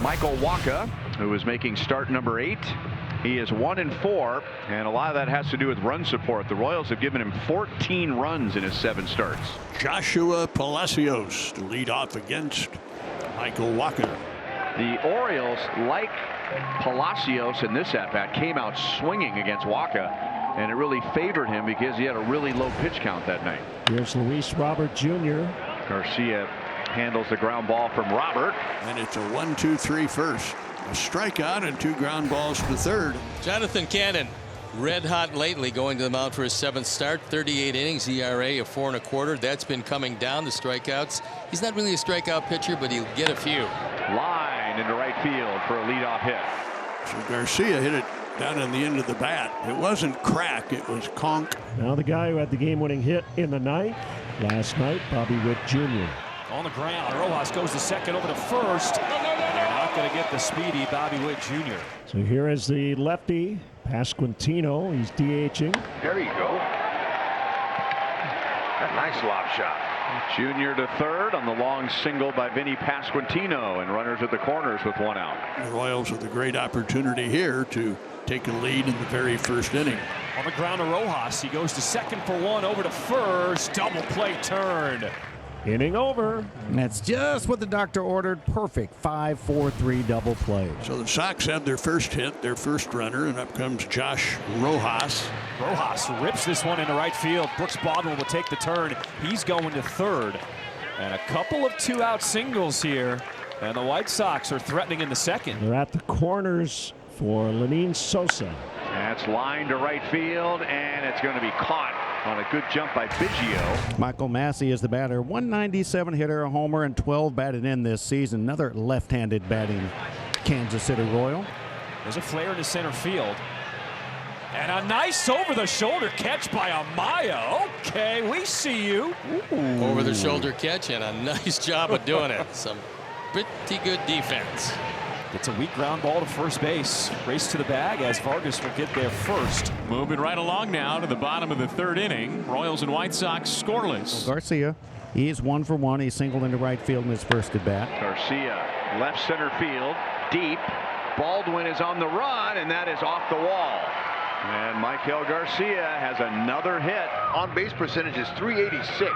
Michael Waka, who is making start number 8. He is 1-4, and a lot of that has to do with run support. The Royals have given him 14 runs in his 7 starts. Joshua Palacios to lead off against Michael Waka. The Orioles, like Palacios in this at-bat, came out swinging against Waka, and it really favored him because he had a really low pitch count that night. Here's Luis Robert Jr. Garcia handles the ground ball from Robert. And it's a 1-2-3 first. A strikeout and 2 ground balls to third. Jonathan Cannon, red hot lately, going to the mound for his 7th start. 38 innings, ERA of 4 1/4. That's been coming down, the strikeouts. He's not really a strikeout pitcher, but he'll get a few. Line into right field for a leadoff hit. So Garcia hit it down on the end of the bat. It wasn't crack, it was conk. Now the guy who had the game-winning hit in the ninth last night, Bobby Witt Jr. On the ground, Rojas goes to second, over to first. They're not going to get the speedy Bobby Witt Jr. So here is the lefty, Pasquantino. He's DHing. There you go. A nice lob shot. Junior to third on the long single by Vinny Pasquantino, and runners at the corners with 1 out. The Royals with a great opportunity here to take a lead in the very first inning. On the ground to Rojas. He goes to second for 1, over to first. Double play turn. Inning over. And that's just what the doctor ordered. Perfect 5-4-3 double play. So the Sox have their first hit, their first runner, and up comes Josh Rojas. Rojas rips this one into right field. Brooks Baldwin will take the turn. He's going to third. And a couple of 2-out singles here. And the White Sox are threatening in the second. They're at the corners for Lenin Sosa. That's line to right field, and it's going to be caught on a good jump by Biggio. Michael Massey is the batter. 197 hitter, a homer, and 12 batted in this season. Another left-handed batting Kansas City Royal. There's a flare into center field. And a nice over-the-shoulder catch by Maile. Okay, we see you. Over-the-shoulder catch, and a nice job of doing it. Some pretty good defense. It's a weak ground ball to first base. Race to the bag as Vargas will get there first. Moving right along now to the bottom of the 3rd inning. Royals and White Sox scoreless. Garcia, he is 1 for 1. He singled into right field in his first at bat. Garcia, left center field, deep. Baldwin is on the run, and that is off the wall. And Michael Garcia has another hit. On base percentage is .386.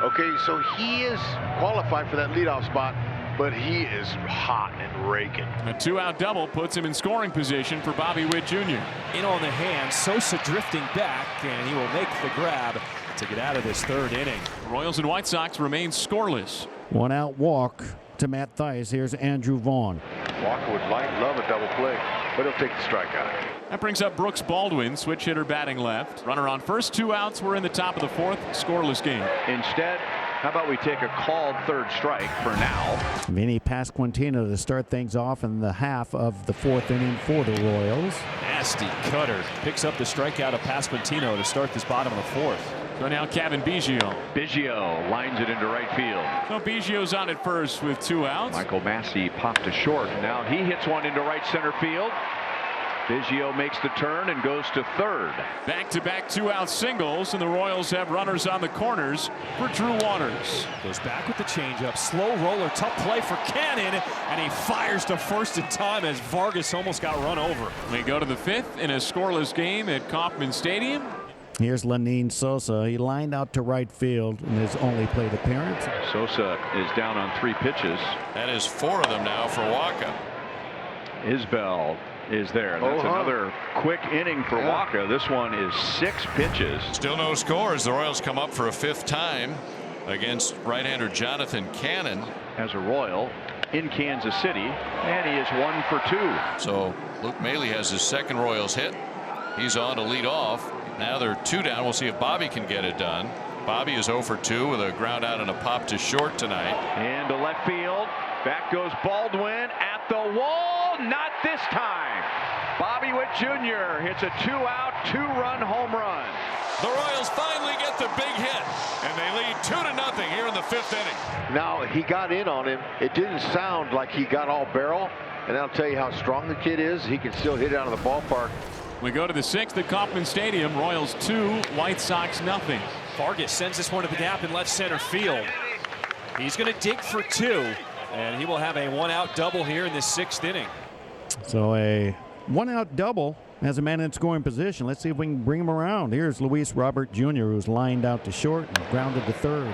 Okay, so he is qualified for that leadoff spot, but he is hot and raking. A 2-out double puts him in scoring position for Bobby Witt Jr. In on the hand, Sosa drifting back, and he will make the grab to get out of this 3rd inning. Royals and White Sox remain scoreless. 1 out walk to Matt Thaiss. Here's Andrew Vaughn. Walker would love a double play, but he'll take the strikeout. That brings up Brooks Baldwin, switch hitter batting left. Runner on first, 2 outs. We're in the top of the 4th, scoreless game. Instead, how about we take a called 3rd strike for now? Vinny Pasquantino to start things off in the half of the 4th inning for the Royals. Nasty cutter. Picks up the strikeout of Pasquantino to start this bottom of the 4th. So now Kevin Biggio. Biggio lines it into right field. So Biggio's on at first with 2 outs. Michael Massey popped to short. Now he hits one into right center field. Biggio makes the turn and goes to third. Back-to-back 2-out singles, and the Royals have runners on the corners for Drew Waters. Goes back with the changeup. Slow roller. Tough play for Cannon. And he fires to first in time as Vargas almost got run over. We go to the 5th in a scoreless game at Kauffman Stadium. Here's Lenin Sosa. He lined out to right field in his only plate appearance. Sosa is down on 3 pitches. That is 4 of them now for Waka. Isbell is there. That's another quick inning for Waka. This one is 6 pitches. Still no scores. The Royals come up for a 5th time against right-hander Jonathan Cannon. As a Royal in Kansas City, and he is 1 for 2. So Luke Maile has his 2nd Royals hit. He's on to lead off. Now they're 2 down. We'll see if Bobby can get it done. Bobby is 0 for 2 with a ground out and a pop to short tonight. And to left field. Back goes Baldwin at the wall. Not this time. Bobby Witt Jr. hits a 2-out, 2-run home run. The Royals finally get the big hit, and they lead 2-0 here in the 5th inning. Now, he got in on him. It didn't sound like he got all barrel, and I'll tell you how strong the kid is. He can still hit it out of the ballpark. We go to the 6th at Kauffman Stadium. Royals 2, White Sox nothing. Vargas sends this one to the gap in left center field. He's going to dig for 2. And he will have a 1-out double here in the 6th inning. So a 1-out double as a man in scoring position. Let's see if we can bring him around. Here's Luis Robert Jr., who's lined out to short and grounded to third.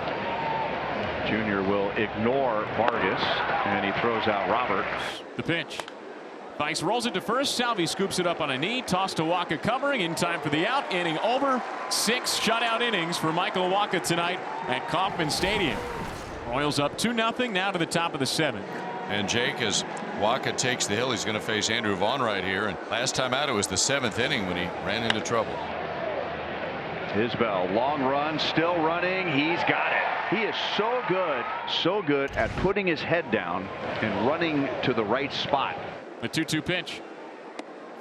Jr. will ignore Vargas, and he throws out Robert. The pitch. Vice rolls it to first. Salvi scoops it up on a knee. Toss to Waka covering in time for the out. Inning over. 6 shutout innings for Michael Waka tonight at Kauffman Stadium. Royals up 2-0 now to the top of the 7th. And Jake, as Waka takes the hill, he's going to face Andrew Vaughn right here. And last time out, it was the 7th inning when he ran into trouble. Isbell, long run, still running. He's got it. He is so good at putting his head down and running to the right spot. The 2-2 pitch.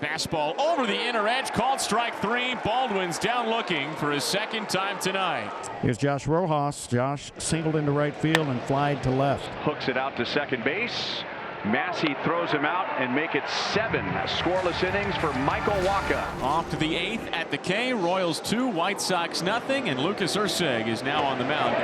Fastball over the inner edge, called strike 3. Baldwin's down looking for his 2nd time tonight. Here's Josh Rojas. Josh singled into right field and flied to left. Hooks it out to second base. Massey throws him out and make it 7 scoreless innings for Michael Waka. Off to the 8th at the K. Royals 2, White Sox nothing, and Lucas Erceg is now on the mound.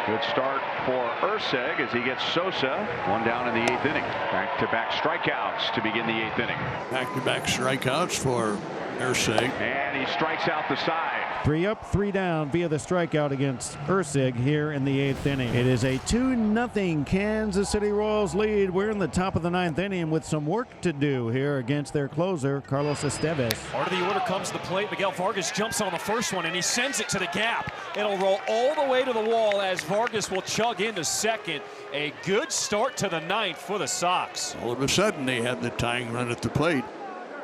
Good start for Erceg as he gets Sosa. 1 down in the 8th inning. Back-to-back strikeouts to begin the 8th inning. Back-to-back strikeouts for Erceg. And he strikes out the side. 3 up, 3 down via the strikeout against Erceg here in the 8th inning. It is a 2-0 Kansas City Royals lead. We're in the top of the 9th inning with some work to do here against their closer, Carlos Estévez. Part of the order comes to the plate. Miguel Vargas jumps on the first one, and he sends it to the gap. It'll roll all the way to the wall as Vargas will chug into second. A good start to the 9th for the Sox. All of a sudden, they had the tying run at the plate.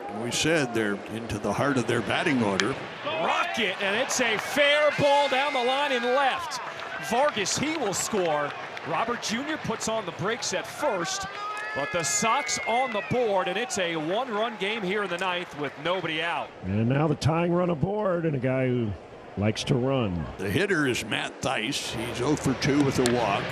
And we said they're into the heart of their batting order. Rocket, and it's a fair ball down the line and left. Vargas, he will score. Robert Jr. puts on the brakes at first, but the Sox on the board, and it's a 1-run game here in the 9th with nobody out. And now the tying run aboard, and a guy who likes to run. The hitter is Matt Thaiss. He's 0 for 2 with a walk.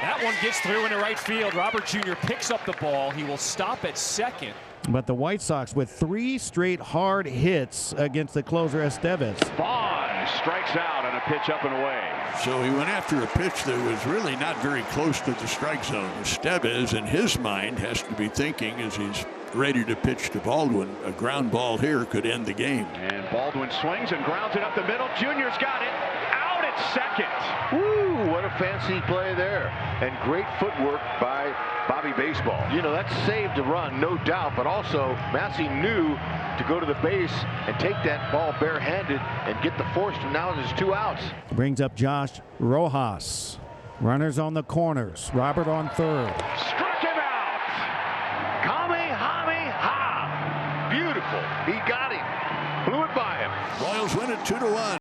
That one gets through into right field. Robert Jr. picks up the ball. He will stop at second. But the White Sox with 3 straight hard hits against the closer Estévez. Vaughn strikes out on a pitch up and away. So he went after a pitch that was really not very close to the strike zone. Estévez, in his mind, has to be thinking as he's ready to pitch to Baldwin. A ground ball here could end the game. And Baldwin swings and grounds it up the middle. Junior's got it. Out at second. Woo, what a fancy play there. And great footwork by Bobby Baseball. You know, that saved a run, no doubt, but also Massey knew to go to the base and take that ball barehanded and get the force, and now there's 2 outs. Brings up Josh Rojas. Runners on the corners. Robert on third. Struck him out. Kamehameha. Beautiful. He got him. Blew it by him. Royals win it 2-1.